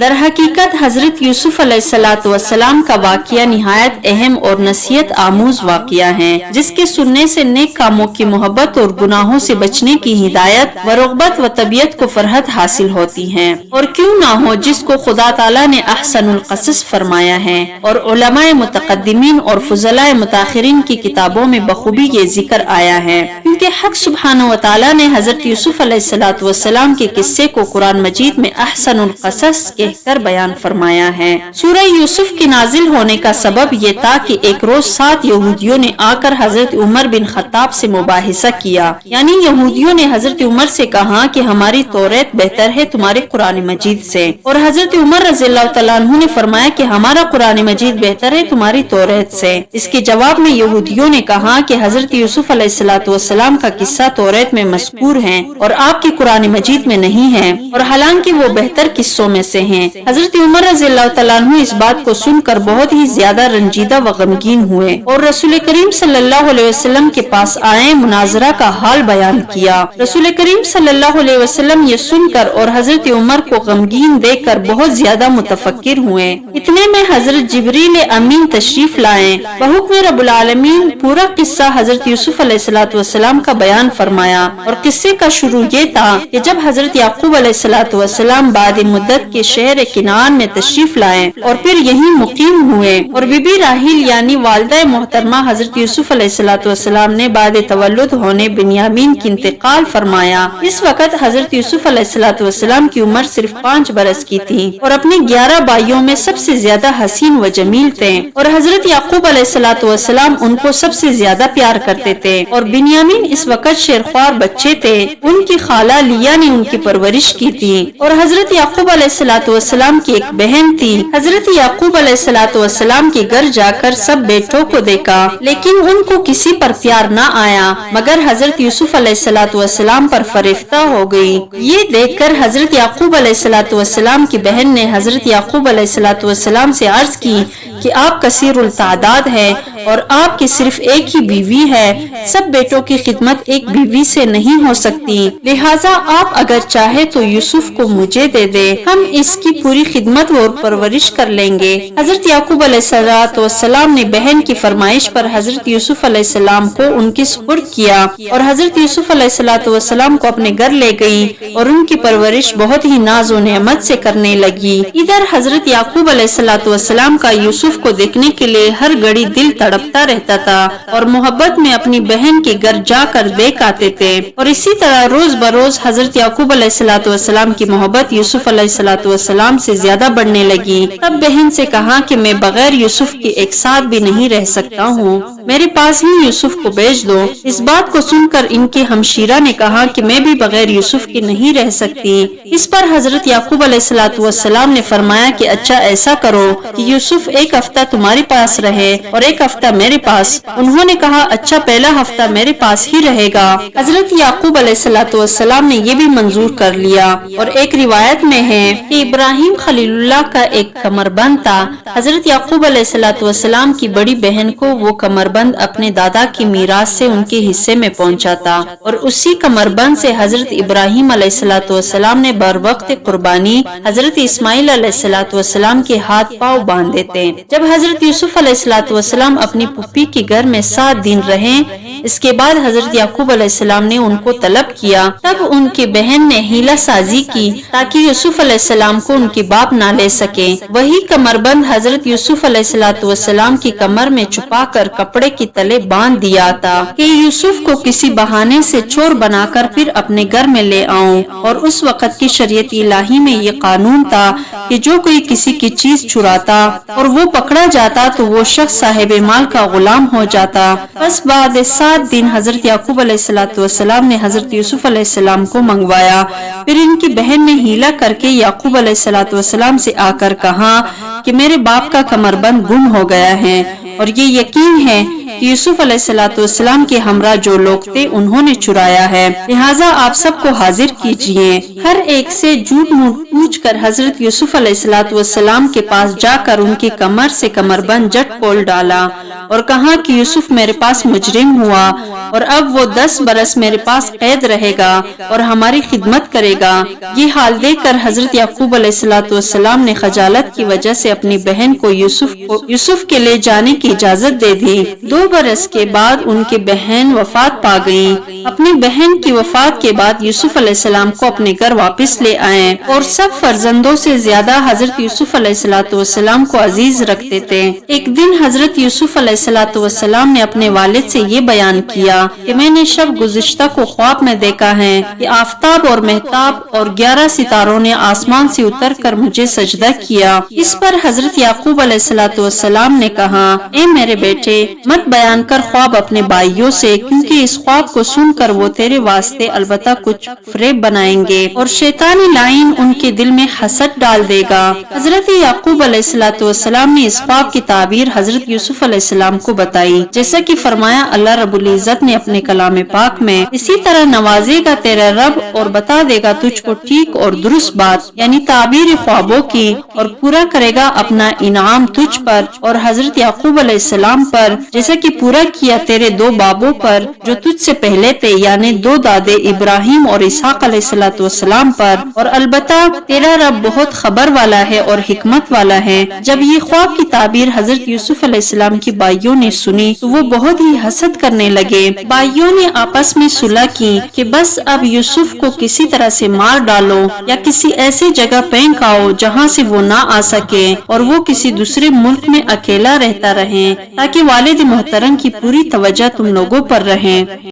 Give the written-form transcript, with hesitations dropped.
در حقیقت حضرت یوسف علیہ السلام کا واقعہ نہایت اہم اور نصیحت آموز واقعہ ہے، جس کے سننے سے نیک کاموں کی محبت اور گناہوں سے بچنے کی ہدایت و رغبت و طبیعت کو فرحت حاصل ہوتی ہے، اور کیوں نہ ہو جس کو خدا تعالیٰ نے احسن القصص فرمایا ہے، اور علماء متقدمین اور فضلاء متاخرین کی کتابوں میں بخوبی یہ ذکر آیا ہے، کیونکہ حق سبحانہ و تعالیٰ نے حضرت یوسف علیہ السلام کے قصے کو قرآن مجید میں احسن القصص کہہ کر بیان فرمایا ہے۔ سورہ یوسف کے نازل ہونے کا سبب یہ تھا کہ ایک روز 7 یہودیوں نے آ کر حضرت عمر بن خطاب سے مباحثہ کیا، یعنی یہودیوں نے حضرت عمر سے کہا کہ ہماری توریت بہتر ہے تمہارے قرآن مجید سے، اور حضرت عمر رضی اللہ تعالیٰ عنہ نے فرمایا کہ ہمارا قرآن مجید بہتر ہے تمہاری توریت سے۔ اس کے جواب میں یہودیوں نے کہا کہ حضرت یوسف علیہ السلام کا قصہ توریت میں مذکور ہے اور آپ کے قرآن مجید میں نہیں ہے، اور حالانکہ وہ بہتر قصوں میں سے ہیں۔ حضرت عمر رضی اللہ تعالیٰ عنہ اس بات کو سن کر بہت ہی زیادہ رنجیدہ و غمگین ہوئے، اور رسول کریم صلی اللہ علیہ وسلم کے پاس آئے، مناظرہ کا حال بیان کیا۔ رسول کریم صلی اللہ علیہ وسلم یہ سن کر اور حضرت عمر کو غمگین دیکھ کر بہت زیادہ متفکر ہوئے۔ اتنے میں حضرت جبریل امین تشریف لائے، بحکم رب العالمین پورا قصہ حضرت یوسف علیہ السلام کا بیان فرمایا، اور قصے کا شروع یہ تھا کہ جب حضرت یعقوب علیہ السلام بعد مدت کے شہر کنعان میں تشریف لائے اور پھر یہیں مقیم ہوئے، اور بی بی راحیل یعنی والدہ محترمہ حضرت یوسف علیہ السلام نے بعد تولد ہونے بنیامین کی انتقال فرمایا۔ اس وقت حضرت یوسف علیہ السلام کی عمر صرف 5 برس کی تھی، اور اپنے 11 بھائیوں میں سب سے زیادہ حسین و جمیل تھے، اور حضرت یعقوب علیہ السلام ان کو سب سے زیادہ پیار کرتے تھے، اور بنیامین اس وقت شیرخوار بچے تھے۔ ان کی خالہ لیا نے ان کی پرورش کی تھی، اور حضرت یعقوب علیہ السلام کی ایک بہن تھی۔ حضرت یعقوب علیہ السلام کے گھر جا کر سب بیٹوں کو دیکھا، لیکن ان کو کسی پر پیار نہ آیا مگر حضرت یوسف علیہ السلام پر فریفتہ ہو گئی۔ یہ دیکھ کر حضرت یعقوب علیہ السلام کی بہن نے حضرت یعقوب علیہ السلام سے عرض کی کہ آپ کثیر التعداد ہے اور آپ کی صرف ایک ہی بیوی ہے، سب بیٹوں کی خدمت ایک بیوی سے نہیں ہو سکتی، لہٰذا آپ اگر چاہے تو یوسف کو مجھے دے دے، ہم اس کی پوری خدمت اور پرورش کر لیں گے۔ حضرت یعقوب علیہ السلام نے بہن کی فرمائش پر حضرت یوسف علیہ السلام کو ان کی سپرد کیا، اور حضرت یوسف علیہ السلام کو اپنے گھر لے گئی اور ان کی پرورش بہت ہی ناز و نعمت سے کرنے لگی۔ ادھر حضرت یعقوب علیہ السلام کا یوسف کو دیکھنے کے لیے ہر گھڑی دل تڑپتا رہتا تھا، اور محبت میں اپنی بہن کے گھر جا کر دیکھ آتے تھے، اور اسی طرح روز بروز حضرت یعقوب علیہ السلام کی محبت یوسف علیہ السلام سے زیادہ بڑھنے لگی۔ تب بہن سے کہا کہ میں بغیر یوسف کے ایک ساتھ بھی نہیں رہ سکتا ہوں، میرے پاس ہی یوسف کو بھیج دو۔ اس بات کو سن کر ان کی ہمشیرہ نے کہا کہ میں بھی بغیر یوسف کے نہیں رہ سکتی۔ اس پر حضرت یعقوب علیہ السلام نے فرمایا کہ اچھا ایسا کرو کہ یوسف ایک ہفتہ تمہارے پاس رہے اور ایک ہفتہ میرے پاس۔ انہوں نے کہا اچھا پہلا ہفتہ میرے پاس ہی رہے گا۔ حضرت یعقوب علیہ السلام نے یہ بھی منظور کر لیا، اور ایک روایت میں ہے کہ ابراہیم خلیل اللہ کا ایک کمربند تھا۔ حضرت یعقوب علیہ السلام کی بڑی بہن کو وہ کمربند اپنے دادا کی میراث سے ان کے حصے میں پہنچا تھا، اور اسی کمربند سے حضرت ابراہیم علیہ السلام نے بر وقت قربانی حضرت اسماعیل علیہ السلام کے ہاتھ پاؤں باندھ دیتے۔ جب حضرت یوسف علیہ السلام اپنی پھوپھی کے گھر میں 7 دن رہے، اس کے بعد حضرت یعقوب علیہ السلام نے ان کو طلب کیا، تب ان کی بہن نے حیلہ سازی کی تاکہ یوسف علیہ السلام کو ان کے باپ نہ لے سکے۔ وہی کمربند حضرت یوسف علیہ السلام کی کمر میں چھپا کر کپڑے کی تلے باندھ دیا تھا کہ یوسف کو کسی بہانے سے چور بنا کر پھر اپنے گھر میں لے آؤں، اور اس وقت کی شریعت الہی میں یہ قانون تھا کہ جو کوئی کسی کی چیز چراتا اور وہ پکڑا جاتا تو وہ شخص صاحب مال کا غلام ہو جاتا۔ بس بعد 7 دن حضرت یعقوب علیہ السلام نے حضرت یوسف علیہ السلام کو منگوایا، پھر ان کی بہن نے حیلہ کر کے یعقوب علیہ السلام سے آ کر کہا کہ میرے باپ کا کمربند گم ہو گیا ہے، اور یہ یقین ہے کہ یوسف علیہ السلام کے ہمراہ جو لوگ تھے انہوں نے چرایا ہے، لہٰذا آپ سب کو حاضر کیجیے۔ ہر ایک سے جھوٹ موٹ پوچھ کر حضرت یوسف علیہ السلام کے پاس جا کر ان کی کمر سے کمربند جٹ کھول ڈالا، اور کہا کہ یوسف میرے پاس مجرم ہوا اور اب وہ 10 برس میرے پاس قید رہے گا اور ہماری خدمت کرے گا۔ یہ حال دیکھ کر حضرت یعقوب علیہ السلام نے خجالت کی وجہ سے اپنی بہن کو یوسف کے لے جانے کی اجازت دے دی۔ 2 برس کے بعد ان کی بہن وفات پا گئی۔ اپنی بہن کی وفات کے بعد یوسف علیہ السلام کو اپنے گھر واپس لے آئے اور سب فرزندوں سے زیادہ حضرت یوسف علیہ السلام کو عزیز رکھتے تھے۔ ایک دن حضرت یوسف علیہ السلام نے اپنے والد سے یہ بیان کیا کہ میں نے شب گزشتہ کو خواب میں دیکھا ہے کہ آفتاب اور مہتاب اور 11 ستاروں نے آسمان سے اتر کر مجھے سجدہ کیا۔ اس پر حضرت یعقوب علیہ السلام نے کہا، اے میرے بیٹے، مت بیان کر خواب اپنے بھائیوں سے، کیونکہ اس خواب کو سن کر وہ تیرے واسطے البتہ کچھ فریب بنائیں گے اور شیطانی لائن ان کے دل میں حسد ڈال دے گا۔ حضرت یعقوب علیہ السلام نے اس خواب کی تعبیر حضرت یوسف علیہ السلام کو بتائی، جیسا کہ فرمایا اللہ رب العزت نے اپنے کلام پاک میں، اسی طرح نوازے گا تیرا رب اور بتا دے گا تجھ کو ٹھیک اور درست بات، یعنی تعبیر خوابوں کی، اور پورا کرے گا اپنا انعام تجھ پر اور حضرت یعقوب علیہ السلام پر، جیسا کہ پورا کیا تیرے 2 بابوں پر جو تجھ سے پہلے تھے، یعنی 2 دادے ابراہیم اور اسحاق علیہ السلام پر، اور البتہ تیرا رب بہت خبر والا ہے اور حکمت والا ہے۔ جب یہ خواب کی تعبیر حضرت یوسف علیہ السلام کی بھائیوں نے سنی تو وہ بہت ہی حسد کرنے لگے۔ بھائیوں نے آپس میں صلح کی کہ بس اب یوسف کو کسی طرح سے مار ڈالو یا کسی ایسی جگہ پھینک آؤ جہاں سے وہ نہ آ سکے اور وہ کسی دوسرے ملک میں اکیلا رہتا رہے، تاکہ والد محترم کی پوری توجہ تم لوگوں پر رہے۔